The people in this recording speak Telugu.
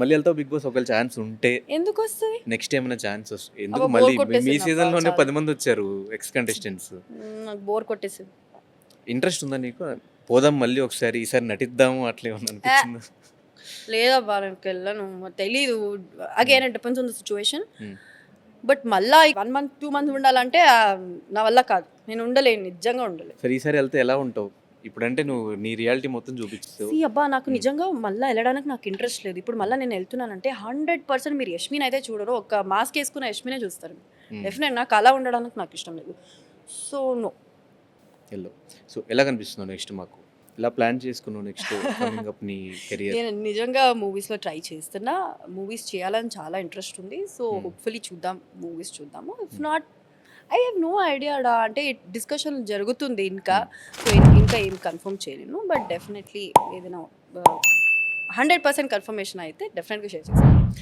మళ్ళీ వెళ్తావు బిగ్ బాస్ ఒకవేళ ఛాన్స్ ఉంటే? ఎందుకు వస్తుంది? నెక్స్ట్ ఏమైనా ఛాన్స్ ఎందుకు అబ్బా, మళ్ళీ బోర్ కొట్టేసింది మీ అబ్బా, సీజన్‌లోనే చాలా. 10 మంది వచ్చారు ఎక్స్ కంటెస్టెంట్స్. నాకు బోర్ కొట్టేసింది. ఇంట్రెస్ట్ ఉందా నీకు? పోదాం మళ్ళీ ఒకసారి ఈసారి నటిద్దాము అట్లా ఏమన్నా అనిపించిందా? లేదబ్బా, నాకు వెళ్ళను, తెలీదు. Again it depends on the situation. Hmm. But మళ్ళా 1 మంత్ 2 మంత్స్ ఉండాలంటే నా వల్ల కాదు, నేను ఉండలేను, నిజంగా ఉండలేను. సరే ఈసారి వెళ్తే ఎలా ఉంటావు? ఇప్పుడంటే నువ్వు నీ రియాలిటీ మొత్తం చూపించావు. అబ్బా, నాకు నిజంగా మళ్ళీ వెళ్ళడానికి నాకు ఇంట్రెస్ట్ లేదు. ఇప్పుడు మళ్ళీ నేను వెళ్తున్నానంటే 100% మీరు యష్మిన్ అయితే చూడరు, ఒక మాస్క్ వేసుకున్న యష్మినే చూస్తారు. డెఫినెట్ నాకు అలా ఉండడానికి నాకు ఇష్టం లేదు. So no. ఎల్లో. సో ఎలా కనిపిస్తున్నావు నెక్స్ట్ మాకు? ఎలా ప్లాన్ చేసుకున్నావు నెక్స్ట్ కమింగ్ అప్ నీ కెరియర్? నేను నిజంగా మూవీస్లో ట్రై చేస్తున్నా, మూవీస్ చేయాలని చాలా ఇంట్రెస్ట్ ఉంది. సో హోప్ఫుల్లీ చూద్దాం, మూవీస్ చూద్దాము. If not, I have no idea. అంటే డిస్కషన్ జరుగుతుంది ఇంకా. సో ఇంకా ఏం కన్ఫర్మ్ చేయలేను. బట్ డెఫినెట్లీ ఏదైనా 100% కన్ఫర్మేషన్ అయితే డెఫినెట్గా షేర్ చేస్తాను.